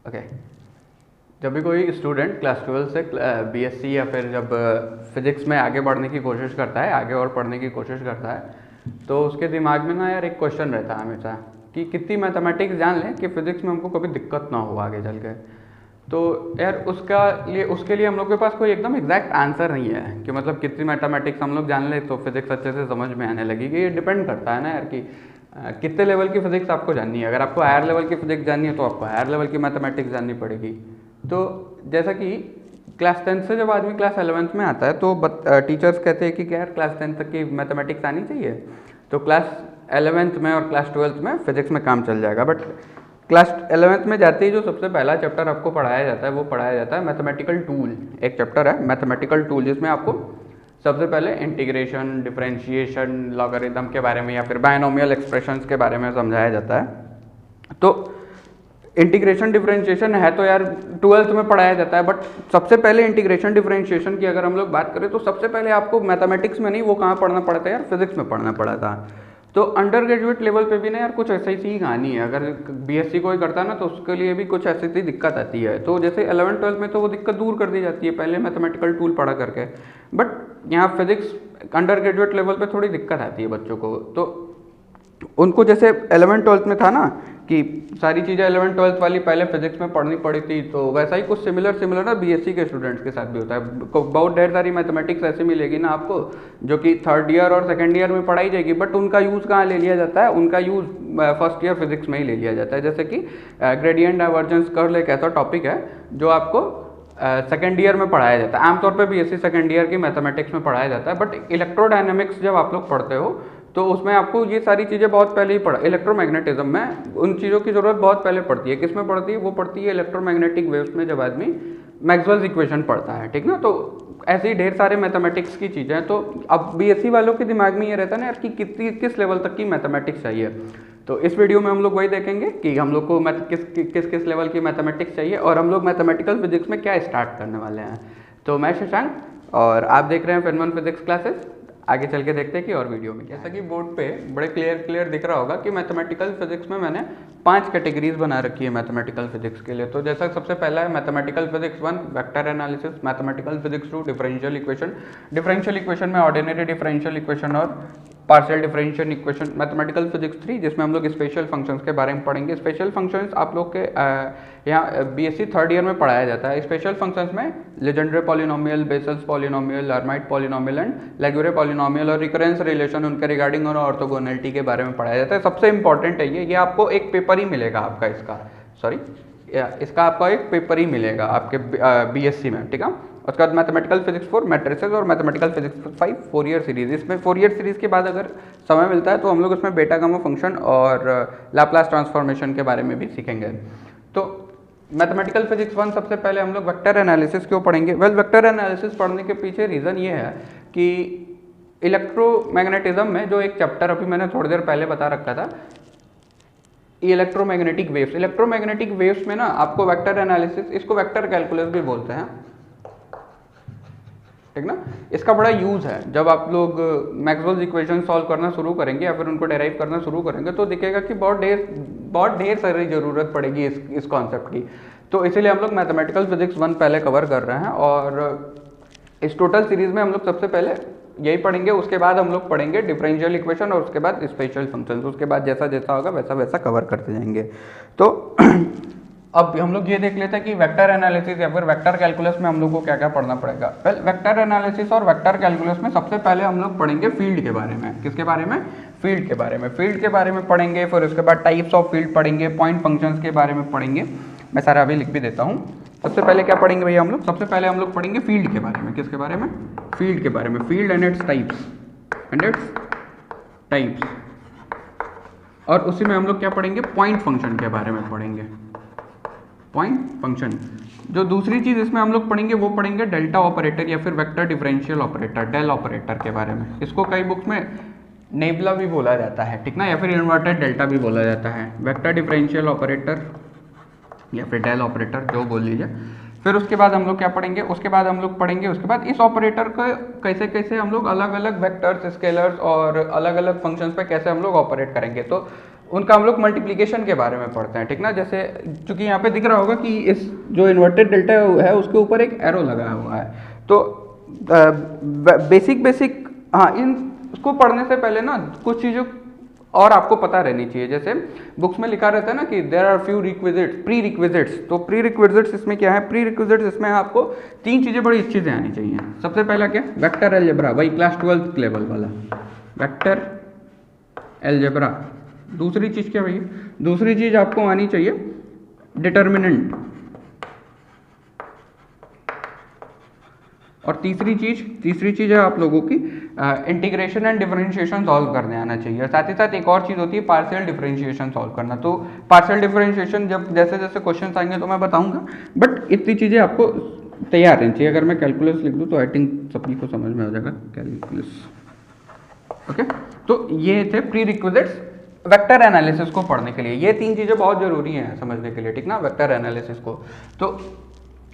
Okay, जब भी कोई स्टूडेंट क्लास 12 से बीएससी या फिर जब फिज़िक्स में आगे बढ़ने की कोशिश करता है, आगे और पढ़ने की कोशिश करता है, तो उसके दिमाग में ना यार एक क्वेश्चन रहता है हमेशा कि कितनी मैथमेटिक्स जान लें कि फ़िज़िक्स में हमको कभी दिक्कत ना हो आगे चल के। तो यार उसके लिए हम लोग के पास कोई एकदम एग्जैक्ट आंसर नहीं है कि मतलब कितनी मैथमेटिक्स हम लोग जान लें तो फिज़िक्स अच्छे से समझ में आने लगेगी। ये डिपेंड करता है ना यार कि कितने लेवल की फ़िज़िक्स आपको जाननी है। अगर आपको हायर लेवल की फ़िज़िक्स जाननी है तो आपको हायर लेवल की मैथमेटिक्स जाननी पड़ेगी। तो जैसा कि क्लास 10 से जब आदमी क्लास 11th में आता है तो टीचर्स कहते हैं कि यार क्लास 10 तक की मैथमेटिक्स आनी चाहिए, तो क्लास 11th में और क्लास 12th में फिज़िक्स में काम चल जाएगा। बट क्लास 11th में जाते ही जो सबसे पहला चैप्टर आपको पढ़ाया जाता है वो पढ़ाया जाता है मैथमेटिकल टूल। एक चैप्टर है मैथमेटिकल टूल, जिसमें आपको सबसे पहले इंटीग्रेशन, डिफरेंशिएशन, लॉगरिथम के बारे में या फिर बायनोमियल एक्सप्रेशंस के बारे में समझाया जाता है। तो इंटीग्रेशन डिफरेंशिएशन है तो यार 12th में पढ़ाया जाता है, बट सबसे पहले इंटीग्रेशन डिफरेंशिएशन की अगर हम लोग बात करें तो सबसे पहले आपको मैथमेटिक्स में नहीं, वो कहाँ पढ़ना पड़ा था यार, फिजिक्स में पढ़ना पड़ा था। तो अंडर ग्रेजुएट लेवल पे भी ना यार कुछ ऐसी ही कहानी है। अगर बीएससी कोई करता है ना तो उसके लिए भी कुछ ऐसी ही दिक्कत आती है। तो जैसे 11th-12th में तो वो दिक्कत दूर कर दी जाती है पहले मैथमेटिकल टूल पढ़ा करके, बट यहाँ फिजिक्स अंडर ग्रेजुएट लेवल पे थोड़ी दिक्कत आती है बच्चों को। तो उनको जैसे 11th-12th में था ना कि सारी चीज़ें 11th-12th वाली पहले फिजिक्स में पढ़नी पड़ी थी, तो वैसा ही कुछ सिमिलर ना बीएससी के स्टूडेंट्स के साथ भी होता है। बहुत ढेर सारी मैथमेटिक्स ऐसे मिलेगी ना आपको जो कि 3rd ईयर और 2nd ईयर में पढ़ाई जाएगी, बट उनका यूज़ कहाँ ले लिया जाता है, उनका यूज़ 1st ईयर फिजिक्स में ही ले लिया जाता है। जैसे कि ग्रेडियंट डाइवर्जेंस कर्ल एक ऐसा टॉपिक है जो आपको 2nd ईयर में पढ़ाया जाता है। आमतौर पे बीएससी 2nd ईयर की मैथमेटिक्स में पढ़ाया जाता है, बट इलेक्ट्रोडायनेमिक्स जब आप लोग पढ़ते हो तो उसमें आपको ये सारी चीज़ें बहुत पहले ही पढ़ा। इलेक्ट्रोमैग्नेटिज्म में उन चीज़ों की ज़रूरत बहुत पहले पड़ती है। किस में पड़ती है? वो पड़ती है इलेक्ट्रोमैग्नेटिक वेव्स में, जब आदमी मैक्सवेल्स इक्वेशन पढ़ता है, ठीक ना। तो ऐसे ही ढेर सारे मैथमेटिक्स की चीज़ें हैं। तो अब बीएससी वालों के दिमाग में ये रहता है ना यार कि किस लेवल तक की मैथमेटिक्स चाहिए। तो इस वीडियो में हम लोग वही देखेंगे कि हम लोग को किस लेवल की मैथमेटिक्स चाहिए और हम लोग मैथमेटिकल फिजिक्स में क्या स्टार्ट करने वाले हैं। तो मैं शशांक और आप देख रहे हैं फेनवन फिजिक्स क्लासेस। आगे चल के देखते हैं कि और वीडियो में जैसा कि बोर्ड पे बड़े क्लियर दिख रहा होगा कि मैथमेटिकल फिजिक्स में मैंने 5 कैटेगरीज बना रखी है मैथमेटिकल फिजिक्स के लिए। तो जैसा सबसे पहला है mathematical physics 1 vector analysis, mathematical physics 2 differential equation. Differential equation में ऑर्डिनरी डिफरेंशियल इक्वेशन और partial differential equation. Mathematical physics 3 जिसमें हम लोग स्पेशल फंक्शंस के बारे में पढ़ेंगे। स्पेशल फंक्शंस आप लोग के यहाँ बीएससी 3rd ईयर में पढ़ाया जाता है। स्पेशल फंक्शंस में Legendre polynomial, Bessel's polynomial, Hermite polynomial and Laguerre polynomial और रिकरेंस रिलेशन, उनके रिगार्डिंग और ऑर्थोगोनैलिटी के बारे में पढ़ाया जाता है। सबसे इंपॉर्टेंट है ये आपको एक पेपर ही मिलेगा आपका इसका आपका एक पेपर ही मिलेगा आपके बीएससी में, ठीक है। उसके बाद मैथमेटिकल फिजिक्स 4 मैट्रिसेस और मैथमेटिकल फिजिक्स 5 4 ईयर सीरीज। इसमें 4 ईयर सीरीज के बाद अगर समय मिलता है तो हम लोग उसमें बीटा गामा फंक्शन और लैप्लास ट्रांसफॉर्मेशन के बारे में भी सीखेंगे। तो मैथमेटिकल फिजिक्स 1 सबसे पहले हम लोग वेक्टर एनालिसिस क्यों पढ़ेंगे। वेक्टर एनालिसिस पढ़ने के पीछे रीज़न ये है कि इलेक्ट्रोमैग्नेटिज्म में जो एक चैप्टर अभी मैंने थोड़ी देर पहले बता रखा था, इलेक्ट्रोमैग्नेटिक वेव्स। इलेक्ट्रोमैग्नेटिक वेव्स में ना आपको वेक्टर एनालिसिस, इसको वेक्टर कैलकुलस भी बोलते हैं, ठीक ना। इसका बड़ा यूज़ है। जब आप लोग मैक्सवेल्स इक्वेशन सॉल्व करना शुरू करेंगे या फिर उनको डेराइव करना शुरू करेंगे तो दिखेगा कि बहुत ढेर सारी ज़रूरत पड़ेगी इस कॉन्सेप्ट की। तो इसीलिए हम लोग मैथमेटिकल फिजिक्स 1 पहले कवर कर रहे हैं और इस टोटल सीरीज़ में हम लोग सबसे पहले यही पढ़ेंगे। उसके बाद हम लोग पढ़ेंगे डिफरेंशियल इक्वेशन और उसके बाद स्पेशल फंक्शंस। उसके बाद जैसा जैसा होगा वैसा वैसा कवर करते जाएंगे। तो अब हम लोग ये देख लेते हैं कि वेक्टर एनालिसिस या फिर वेक्टर कैलकुलस में हम लोग को क्या क्या पढ़ना पड़ेगा। वेल, वेक्टर एनालिसिस और वेक्टर कैलकुलस में सबसे पहले हम लोग पढ़ेंगे फील्ड के बारे में। किसके बारे में? फील्ड के बारे में। फील्ड के बारे में पढ़ेंगे, फिर उसके बाद टाइप्स ऑफ फील्ड पढ़ेंगे, पॉइंट फंक्शंस के बारे में पढ़ेंगे। मैं सारा अभी लिख भी देता हूँ। सबसे पहले क्या पढ़ेंगे भैया हम लोग? सबसे पहले हम लोग पढ़ेंगे फील्ड के बारे में। किसके बारे में? फील्ड के बारे में। फील्ड एंड इट्स टाइप्स और उसी में हम लोग क्या पढ़ेंगे? पॉइंट फंक्शन के बारे में पढ़ेंगे। Point function. जो दूसरी चीज़ इसमें हम लोग पढ़ेंगे वो पढ़ेंगे डेल्टा ऑपरेटर या फिर vector differential operator, del operator के बारे में। इसको कई बुक्स में नेबुला भी बोला जाता है, ठीक ना, या फिर इन्वर्टेड डेल्टा भी बोला जाता है। वेक्टर डिफरेंशियल ऑपरेटर या फिर डेल ऑपरेटर, जो बोल लीजिए। फिर उसके बाद हम लोग क्या पढ़ेंगे? उसके बाद हम लोग पढ़ेंगे उसके बाद इस ऑपरेटर को कैसे कैसे हम लोग अलग अलग वेक्टर्स, स्केलर्स और अलग अलग फंक्शंस पे कैसे हम लोग ऑपरेट करेंगे। तो उनका हम लोग मल्टीप्लिकेशन के बारे में पढ़ते हैं, ठीक ना। जैसे चूंकि यहाँ पे दिख रहा होगा कि इस जो इन्वर्टेड डेल्टा है उसके ऊपर एक एरो लगा हुआ है, तो बेसिक हाँ, इन उसको पढ़ने से पहले ना कुछ चीज़ों और आपको पता रहनी चाहिए। जैसे बुक्स में लिखा रहता है ना कि there are few requisites, prerequisites. तो प्री रिक्विजिट्स इसमें क्या है, प्री रिक्विजिट्स इसमें आपको 3 चीज़ें बड़ी चीज़ें आनी चाहिए। सबसे पहला क्या, वेक्टर अलजेब्रा, वही क्लास 12th लेवल वाला वेक्टर अलजेब्रा। दूसरी चीज़ क्या भैया, दूसरी चीज़ आपको आनी चाहिए डिटर्मिनेंट, और तीसरी चीज़ है आप लोगों की इंटीग्रेशन एंड डिफरेंशिएशन सॉल्व करने आना चाहिए। साथ ही साथ एक और चीज़ होती है पार्शियल डिफरेंशिएशन सॉल्व करना। तो पार्शियल डिफरेंशिएशन जब जैसे जैसे क्वेश्चन आएंगे तो मैं बताऊंगा, बट इतनी चीज़ें आपको तैयार रहनी चाहिए। अगर मैं कैलकुलस लिख दूँ तो आई थिंक सभी को समझ में आ जाएगा कैलकुलस। ओके, तो ये थे प्री रिक्विजिट्स वेक्टर एनालिसिस को पढ़ने के लिए। ये 3 चीज़ें बहुत ज़रूरी हैं समझने के लिए, ठीक ना, वेक्टर एनालिसिस को। तो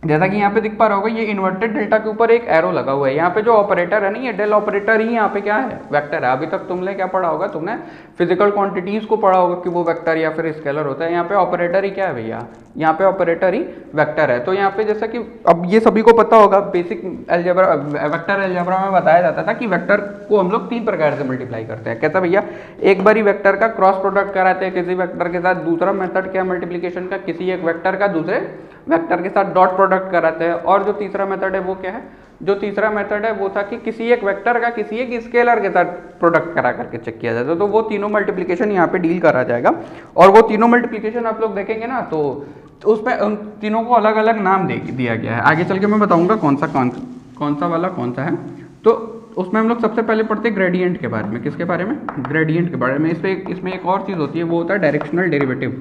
जैसा कि यहाँ पे दिख पा रहा होगा, ये इन्वर्टेड डेल्टा के ऊपर एक एरो लगा हुआ है। यहाँ पे जो ऑपरेटर है ना, ये डेल ऑपरेटर ही यहाँ पे क्या है, वेक्टर है। अभी तक तुमने क्या पढ़ा होगा, तुमने फिजिकल क्वांटिटीज को पढ़ा होगा कि वो वेक्टर या फिर स्केलर होता है। यहाँ पे ऑपरेटर ही क्या है भैया, यहाँ पे ऑपरेटर ही वेक्टर है। तो यहाँ पे जैसा कि अब ये सभी को पता होगा, बेसिक अलजेब्रा वेक्टर अलजेब्रा में बताया जाता था कि वेक्टर को हम लोग 3 प्रकार से मल्टीप्लाई करते हैं। कैसा भैया, एक बारी वेक्टर का क्रॉस प्रोडक्ट कराते हैं किसी वेक्टर के साथ। दूसरा मेथड क्या मल्टीप्लिकेशन का, किसी एक वेक्टर का दूसरे वेक्टर के साथ डॉट प्रोडक्ट कराते हैं। और जो तीसरा मेथड है वो क्या है, जो तीसरा मेथड है वो था कि किसी एक वेक्टर का किसी एक स्केलर के साथ प्रोडक्ट करा करके चेक किया जाता है। तो वो तीनों मल्टीप्लिकेशन यहाँ पे डील करा जाएगा। और वो तीनों मल्टीप्लिकेशन आप लोग देखेंगे ना, तो उसमें उन तीनों को अलग अलग नाम दिया गया है। आगे चल के मैं बताऊंगा कौन सा वाला कौन सा है। तो उसमें हम लोग सबसे पहले पढ़ते हैं ग्रेडियंट के बारे में। किसके बारे में, ग्रेडियंट के बारे में। इसमें एक और चीज़ होती है, वो होता है डायरेक्शनल डेरिवेटिव।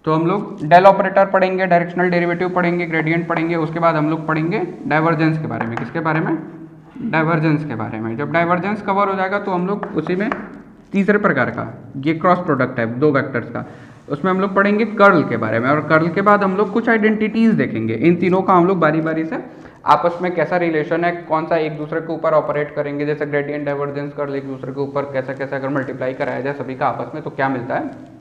तो हम लोग डेल ऑपरेटर पढ़ेंगे, डायरेक्शनल डेरिवेटिव पढ़ेंगे, ग्रेडियंट पढ़ेंगे। उसके बाद हम लोग पढ़ेंगे डाइवर्जेंस के बारे में। किसके बारे में, डाइवर्जेंस के बारे में। जब डाइवर्जेंस कवर हो जाएगा तो हम लोग उसी में तीसरे प्रकार का, ये क्रॉस प्रोडक्ट है 2 वेक्टर्स का, उसमें हम लोग पढ़ेंगे कर्ल के बारे में। और कर्ल के बाद हम लोग कुछ आइडेंटिटीज़ देखेंगे। इन तीनों का हम लोग बारी बारी से आपस में कैसा रिलेशन है, कौन सा एक दूसरे के ऊपर ऑपरेट करेंगे, जैसे ग्रेडियंट, डाइवर्जेंस, कर्ल एक दूसरे के ऊपर कैसा कैसा अगर मल्टीप्लाई कराया जाए सभी का आपस में तो क्या मिलता है,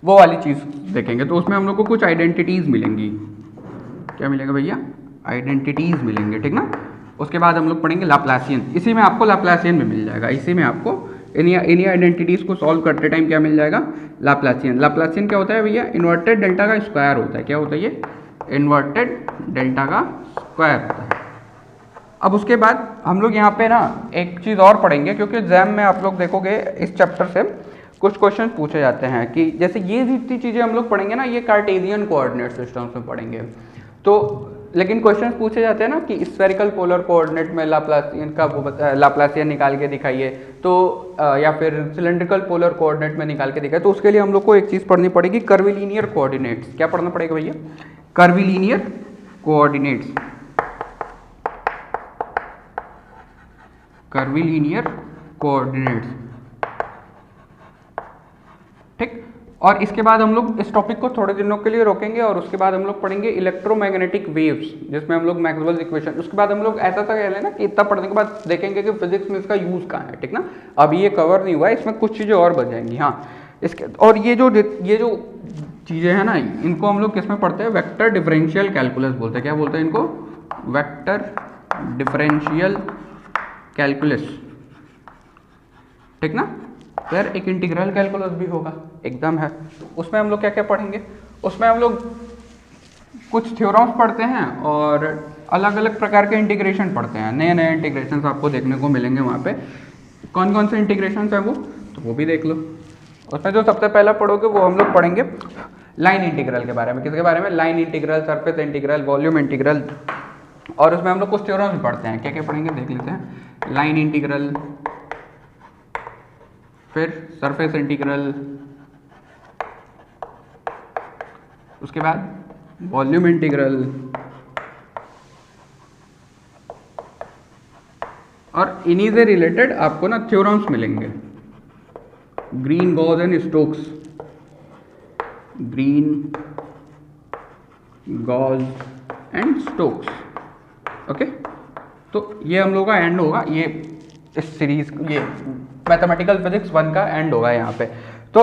वो वाली चीज़ देखेंगे। तो उसमें हम लोग को कुछ आइडेंटिटीज़ मिलेंगी। क्या मिलेगा भैया, आइडेंटिटीज़ मिलेंगे, ठीक ना। उसके बाद हम लोग पढ़ेंगे लाप्लासियन। इसी में आपको लाप्लासियन भी मिल जाएगा। इसी में आपको इन्हीं आइडेंटिटीज़ को सॉल्व करते टाइम क्या मिल जाएगा, लाप्लासियन। लाप्लासियन क्या होता है भैया, इन्वर्टेड डेल्टा का स्क्वायर होता है। क्या होता है ये, इन्वर्टेड डेल्टा का स्क्वायर होता है। अब उसके बाद हम लोग यहाँ पे ना एक चीज़ और पढ़ेंगे, क्योंकि एग्जाम में आप लोग देखोगे इस चैप्टर से कुछ क्वेश्चन पूछे जाते हैं कि जैसे ये जितनी चीज़ें हम लोग पढ़ेंगे ना, ये कार्टेशियन कोऑर्डिनेट सिस्टम्स में पढ़ेंगे। तो लेकिन क्वेश्चन पूछे जाते हैं ना कि स्फेरिकल पोलर कोऑर्डिनेट में लाप्लासियन का लाप्लासियन निकाल के दिखाइए, तो या फिर सिलेंड्रिकल पोलर कोऑर्डिनेट में निकाल के दिखाइए। तो उसके लिए हम लोग को एक चीज़ पढ़नी पड़ेगी, कर्विलीनियर कोऑर्डिनेट्स। क्या पढ़ना पड़ेगा भैया, कर्विलीनियर कोऑर्डिनेट्स। कर्विलीनियर कोऑर्डिनेट्स, ठीक। और इसके बाद हम लोग इस टॉपिक को थोड़े दिनों के लिए रोकेंगे और उसके बाद हम लोग पढ़ेंगे इलेक्ट्रोमैग्नेटिक वेव्स, जिसमें हम लोग मैक्सवेल इक्वेशन। उसके बाद हम लोग ऐसा कह लेना कि इतना पढ़ने के बाद देखेंगे कि फिजिक्स में इसका यूज़ कहाँ है, ठीक ना। अभी ये कवर नहीं हुआ है, इसमें कुछ चीज़ें और बच जाएंगी। हाँ, इसके और ये जो चीज़ें हैं ना, इनको हम लोग किस में पढ़ते हैं, वेक्टर डिफरेंशियल कैलकुलस बोलते हैं। क्या बोलते हैं इनको, वेक्टर डिफरेंशियल कैलकुलस, ठीक ना। तो यार एक इंटीग्रल कैलकुलस भी होगा, एकदम है। उसमें हम लोग क्या क्या पढ़ेंगे, उसमें हम लोग कुछ थ्योरम्स पढ़ते हैं और अलग अलग प्रकार के इंटीग्रेशन पढ़ते हैं। नए नए इंटीग्रेशंस आपको देखने को मिलेंगे वहाँ पे। कौन कौन से इंटीग्रेशंस हैं वो भी देख लो। उसमें जो सबसे पहला पढ़ोगे वो हम लोग पढ़ेंगे लाइन इंटीग्रल के बारे में। किसके बारे में, line integral, surface integral, volume integral. और उसमें हम लोग कुछ थ्योरम्स भी पढ़ते हैं। क्या क्या पढ़ेंगे देख लेते हैं। लाइन इंटीग्रल, फिर सरफेस इंटीग्रल, उसके बाद वॉल्यूम इंटीग्रल, और इन्हीं से रिलेटेड आपको ना थ्योरम्स मिलेंगे। Green, Gauss and Stokes, green, Gauss and Stokes. Okay, तो ये हम लोग का एंड होगा, ये इस सीरीज, ये मैथमेटिकल फिजिक्स 1 का एंड होगा यहाँ पे। तो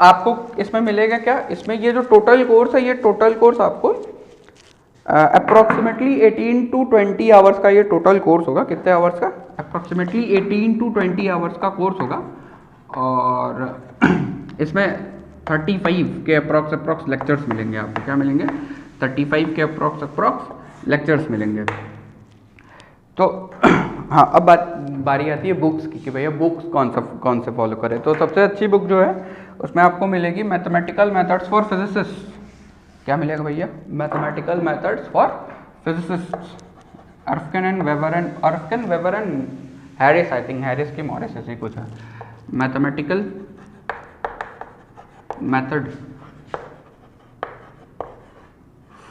आपको इसमें मिलेगा क्या, इसमें ये जो टोटल कोर्स है, ये टोटल कोर्स आपको अप्रोक्सीमेटली 18 टू 20 आवर्स का ये टोटल कोर्स होगा। कितने आवर्स का? अप्रोक्सीमेटली 18 टू 20 आवर्स का कोर्स होगा। और इसमें 35 के अप्रॉक्स लेक्चर्स मिलेंगे आपको। क्या मिलेंगे? 35 के अप्रॉक्स लेक्चर्स मिलेंगे। तो हाँ, अब बारी आती है बुक्स की कि भैया बुक्स कौन से फॉलो करें। तो सबसे अच्छी बुक जो है उसमें आपको मिलेगी मैथमेटिकल मेथड्स फॉर फिजिसिस्ट। क्या मिलेगा भैया? Mathematical methods for physicist, Arfken Weber and Harris, I think Harris की मॉरिस ऐसे कुछ है। मैथमेटिकल मेथड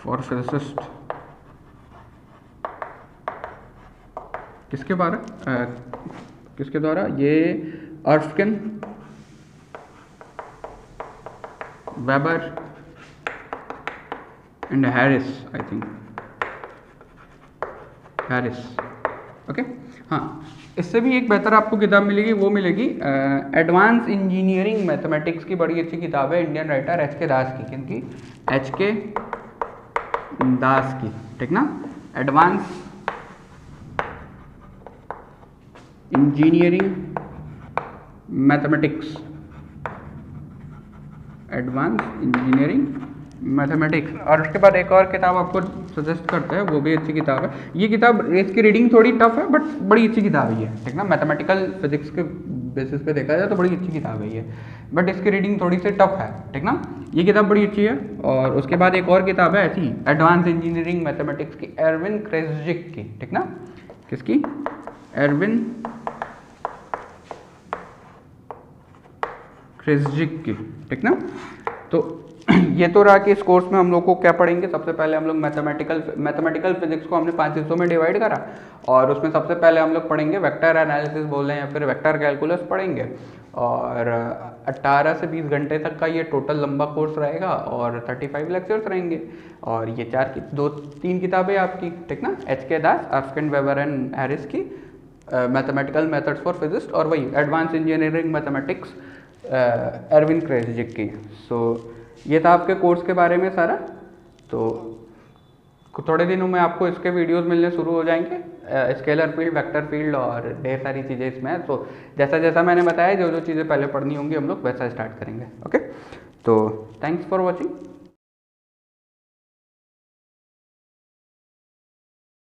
फॉर फिजिसिस्ट किसके द्वारा? ये Arfken, Weber and Harris, I think Harris. Okay, हाँ, इससे भी एक बेहतर आपको किताब मिलेगी, वो मिलेगी एडवांस इंजीनियरिंग मैथमेटिक्स की बड़ी अच्छी किताब है, इंडियन राइटर एच के दास की। किनकी? एच के दास की, ठीक ना। Advance engineering mathematics, advance engineering mathematics. और उसके बाद एक और किताब आपको सजेस्ट करते हैं, वो भी अच्छी किताब है। ये किताब, इसकी रीडिंग थोड़ी टफ है बट बड़ी अच्छी किताब है ये, ठीक ना। मैथमेटिकल फिजिक्स के बेसिस पे देखा जाए तो बड़ी अच्छी किताब है ये, बट इसकी रीडिंग थोड़ी सी टफ है, ठीक ना। ये किताब बड़ी अच्छी है। और उसके बाद एक और किताब है ऐसी, एडवांस इंजीनियरिंग मैथमेटिक्स की, एरविन क्रेजिक की, ठीक ना। किसकी? एरविन क्रेजिक की, ठीक ना। तो ये तो रहा कि इस कोर्स में हम लोग को क्या पढ़ेंगे। सबसे पहले हम लोग मैथमेटिकल फिजिक्स को हमने 5 हिस्सों में डिवाइड करा, और उसमें सबसे पहले हम लोग पढ़ेंगे वेक्टर एनालिसिस बोल रहे हैं या फिर वेक्टर कैलकुलस पढ़ेंगे। और 18 से 20 घंटे तक का ये टोटल लंबा कोर्स रहेगा, और 35 लेक्चर्स रहेंगे। और ये 3 किताबें आपकी, ठीक ना। एच के दास, अर्फकिन, वेबर एंड हैरिस की मैथमेटिकल मेथड्स फॉर फिजिक्स, और वही एडवांस इंजीनियरिंग मैथमेटिक्स एरविन क्रेजिक की। सो ये था आपके कोर्स के बारे में सारा। तो थोड़े दिनों में आपको इसके वीडियोस मिलने शुरू हो जाएंगे, स्केलर फील्ड, वेक्टर फील्ड और ढेर सारी चीज़ें इसमें है। तो जैसा जैसा मैंने बताया, जो जो चीज़ें पहले पढ़नी होंगी हम लोग वैसा स्टार्ट करेंगे। ओके, तो थैंक्स फॉर वॉचिंग।